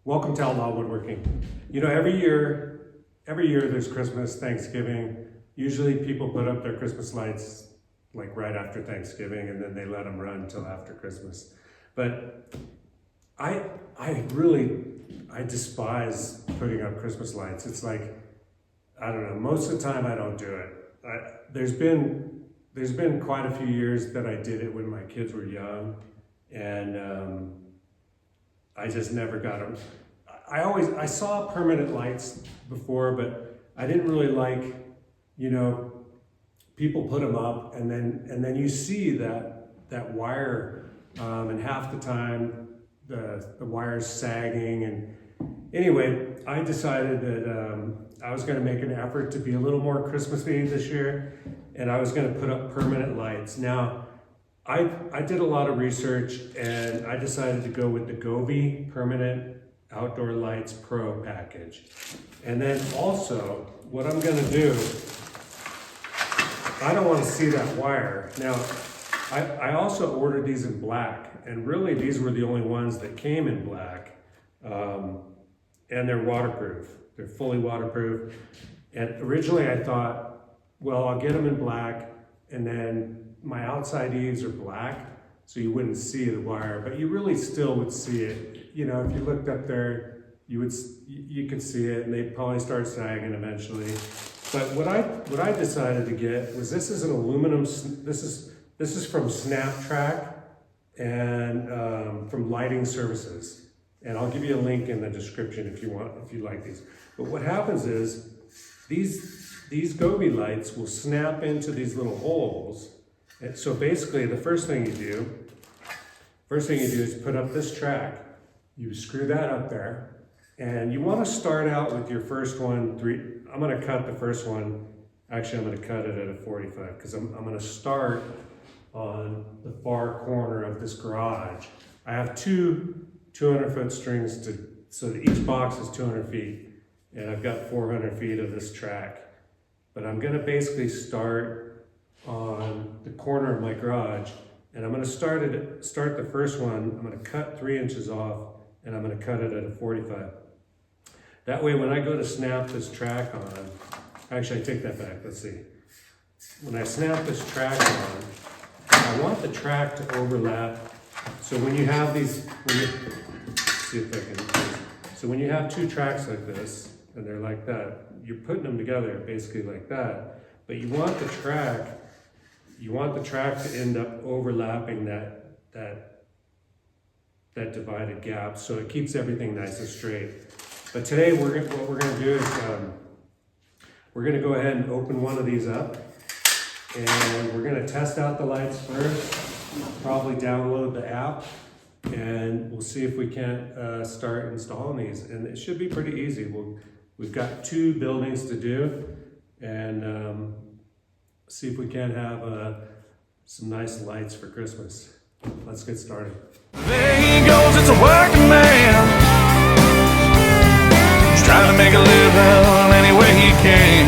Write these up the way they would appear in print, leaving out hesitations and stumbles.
Welcome to Outlaw Woodworking. You know, every year there's Christmas, Thanksgiving. Usually people put up their Christmas lights like right after Thanksgiving, and then they let them run until after Christmas. But I despise putting up Christmas lights. It's like, I don't know, most of the time I don't do it. There's been quite a few years that I did it when my kids were young, and I just never got them. I saw permanent lights before, but I didn't really like, you know, people put them up and then you see that wire, and half the time the wire's sagging. And anyway, I decided that I was going to make an effort to be a little more Christmassy this year, and I was going to put up permanent lights. Now, I did a lot of research, and I decided to go with the Govee Permanent Outdoor Lights Pro package. And then also, what I'm going to do, I don't want to see that wire. Now, I also ordered these in black, and really these were the only ones that came in black, and they're waterproof. They're fully waterproof. And originally I thought, well, I'll get them in black, and then my outside eaves are black, so you wouldn't see the wire, but you really still would see it. You know, if you looked up there, you could see it, and they'd probably start sagging eventually. But what I decided to get was, this is an aluminum. This is from Snaptrack and from Lighting Services, and I'll give you a link in the description if you like these. But what happens is these Govee lights will snap into these little holes. And so basically, the first thing you do is put up this track. You screw that up there, and you want to start out with your first one. I'm going to cut the first one. Actually, I'm going to cut it at a 45 because I'm going to start on the far corner of this garage. I have two 200-foot strings so that each box is 200 feet, and I've got 400 feet of this track. But I'm going to basically start on the corner of my garage, and I'm going to start the first one. I'm going to cut 3 inches off, and I'm going to cut it at a 45. That way, when I go to snap this track on, actually I take that back, let's see. When I snap this track on, I want the track to overlap. So when you have these, so when you have two tracks like this, and they're like that, you're putting them together basically like that, but you want the track to end up overlapping that divided gap, so it keeps everything nice and straight. But today what we're going to do is we're going to go ahead and open one of these up, and we're going to test out the lights first, probably download the app, and we'll see if we can't start installing these. And it should be pretty easy. We've got 2 buildings to do, and see if we can have some nice lights for Christmas. Let's get started. There he goes, it's a working man. He's trying to make a living any way he can.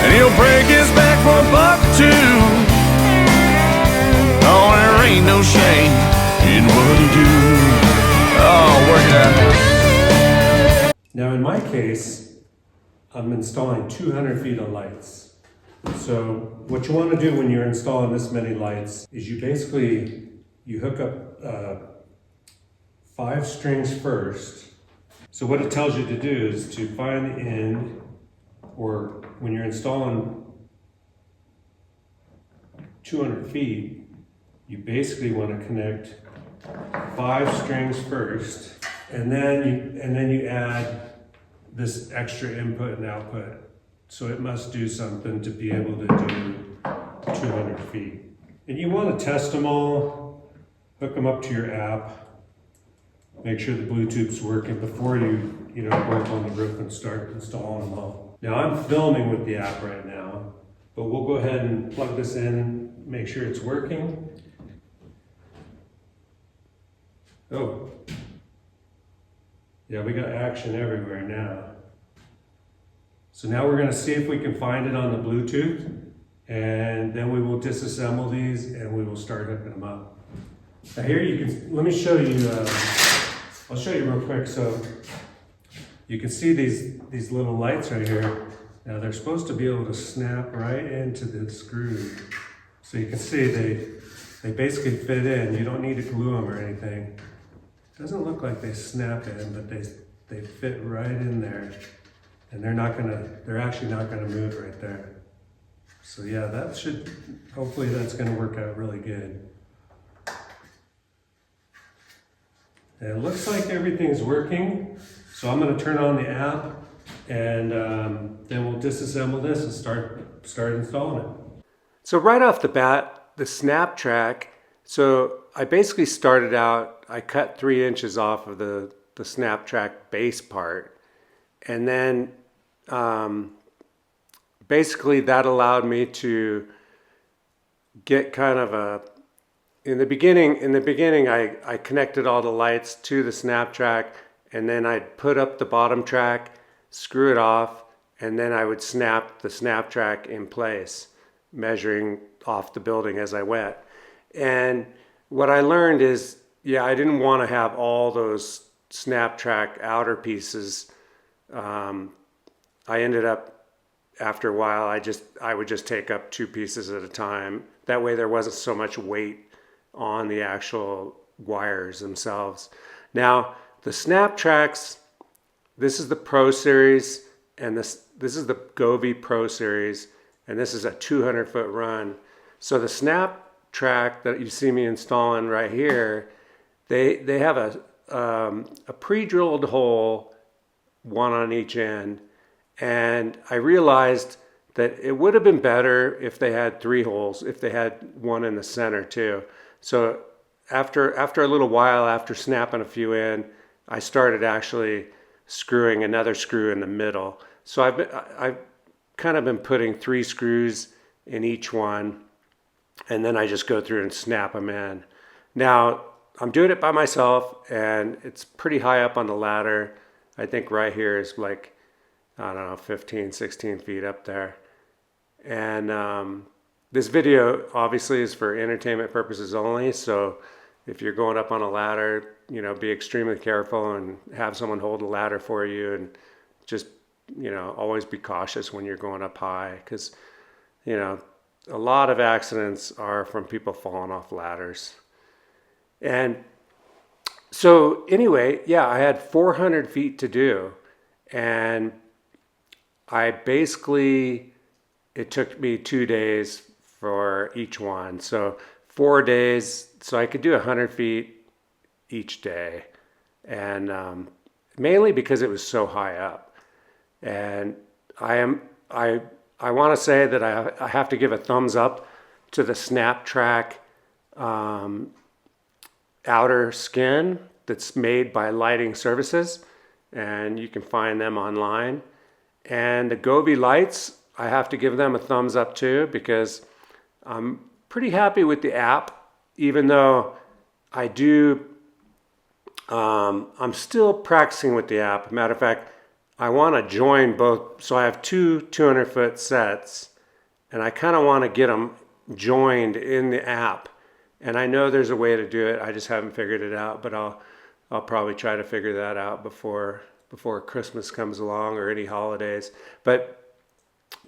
And he'll break his back for $1 or $2. Oh, there ain't no shame in what he do. Oh, work it out. Now in my case, I'm installing 200 feet of lights. So what you want to do when you're installing this many lights is you hook up 5 strings first. So what it tells you to do is to find the end, or when you're installing 200 feet, you basically want to connect 5 strings first, and then you add this extra input and output. So it must do something to be able to do 200 feet. And you want to test them all, hook them up to your app, make sure the Bluetooth's working before you work on the roof and start installing them all. Now I'm filming with the app right now, but we'll go ahead and plug this in, make sure it's working. Oh, yeah, we got action everywhere now. So now we're going to see if we can find it on the Bluetooth, and then we will disassemble these and we will start hooking them up. Now here let me show you I'll show you real quick. So you can see these little lights right here. Now they're supposed to be able to snap right into the screw. So you can see they basically fit in. You don't need to glue them or anything. Doesn't look like they snap in, but they fit right in there. And they're actually not gonna move right there. So yeah, hopefully that's gonna work out really good. And it looks like everything's working. So I'm gonna turn on the app and then we'll disassemble this and start installing it. So right off the bat, the snap track, so I basically started out, I cut 3 inches off of the snap track base part. And then basically that allowed me to get kind of in the beginning I connected all the lights to the snap track, and then I'd put up the bottom track, screw it off, and then I would snap the snap track in place, measuring off the building as I went. And what I learned is, yeah, I didn't want to have all those snap track outer pieces. I ended up, after a while, I would just take up 2 pieces at a time. That way there wasn't so much weight on the actual wires themselves. Now, the snap tracks, this is the Pro Series, and this is the Govee Pro Series, and this is a 200-foot run. So the snap track that you see me installing right here, they have a pre-drilled hole, one on each end, and I realized that it would have been better if they had 3 holes, if they had one in the center too. So after a little while, after snapping a few in, I started actually screwing another screw in the middle. So I've kind of been putting 3 screws in each one, and then I just go through and snap them in. Now, I'm doing it by myself, and it's pretty high up on the ladder. I think right here is like, I don't know, 15, 16 feet up there. And this video obviously is for entertainment purposes only. So if you're going up on a ladder, be extremely careful and have someone hold the ladder for you, and just, always be cautious when you're going up high, because, a lot of accidents are from people falling off ladders. And so anyway, yeah, I had 400 feet to do, and it took me 2 days for each one. So 4 days, so I could do 100 feet each day. And mainly because it was so high up. And I want to say that I have to give a thumbs up to the snap track outer skin that's made by Lighting Services, and you can find them online. And the Govee lights, I have to give them a thumbs up too, because I'm pretty happy with the app, even though I'm still practicing with the app. Matter of fact, I want to join both. So I have 2 200-foot sets, and I kind of want to get them joined in the app. And I know there's a way to do it. I just haven't figured it out, but I'll probably try to figure that out before Christmas comes along, or any holidays. But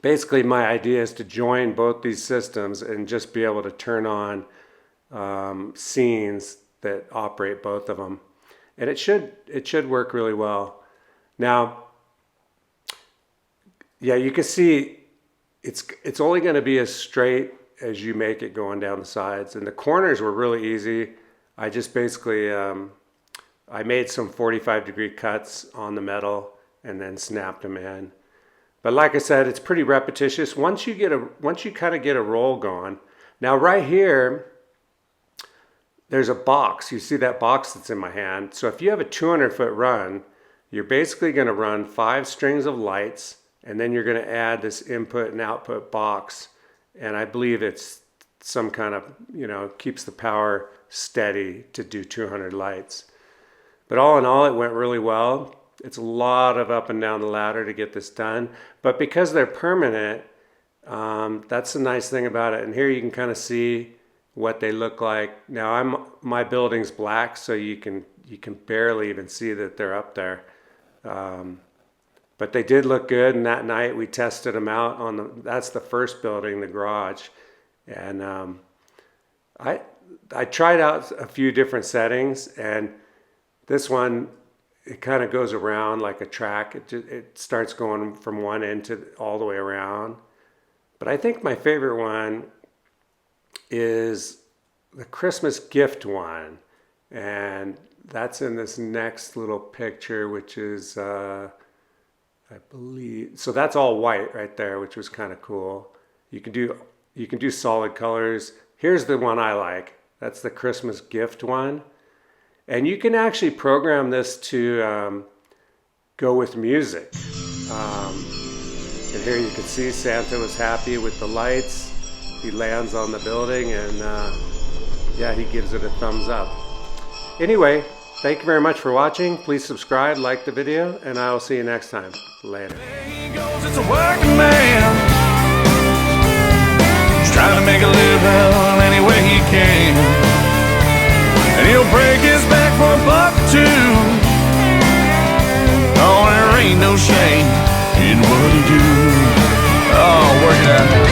basically my idea is to join both these systems and just be able to turn on scenes that operate both of them. And it should work really well. Now, yeah, you can see it's only going to be as straight as you make it going down the sides. And the corners were really easy. I just basically, I made some 45-degree cuts on the metal and then snapped them in. But like I said, it's pretty repetitious. Once you kind of get a roll going. Now right here, there's a box. You see that box that's in my hand. So if you have a 200-foot run, you're basically going to run 5 strings of lights, and then you're going to add this input and output box. And I believe it's some kind of, keeps the power steady to do 200 lights. But all in all, it went really well. It's a lot of up and down the ladder to get this done. But because they're permanent, that's the nice thing about it. And here you can kind of see what they look like. Now my building's black, so you can barely even see that they're up there. But they did look good, and that night we tested them out on that's the first building, the garage. And I tried out a few different settings, and this one, it kind of goes around like a track. It starts going from one end to all the way around. But I think my favorite one is the Christmas gift one. And that's in this next little picture, which is, I believe, so that's all white right there, which was kind of cool. You can do solid colors. Here's the one I like. That's the Christmas gift one. And you can actually program this to go with music. And here you can see Santa was happy with the lights. He lands on the building, and yeah, he gives it a thumbs up. Anyway, thank you very much for watching. Please subscribe, like the video, and I will see you next time. Later. There he goes, it's a working man. He's trying to make a living any way he can. And he'll break his back for $1 or $2. Oh, there ain't no shame in what he do. Oh, work it out.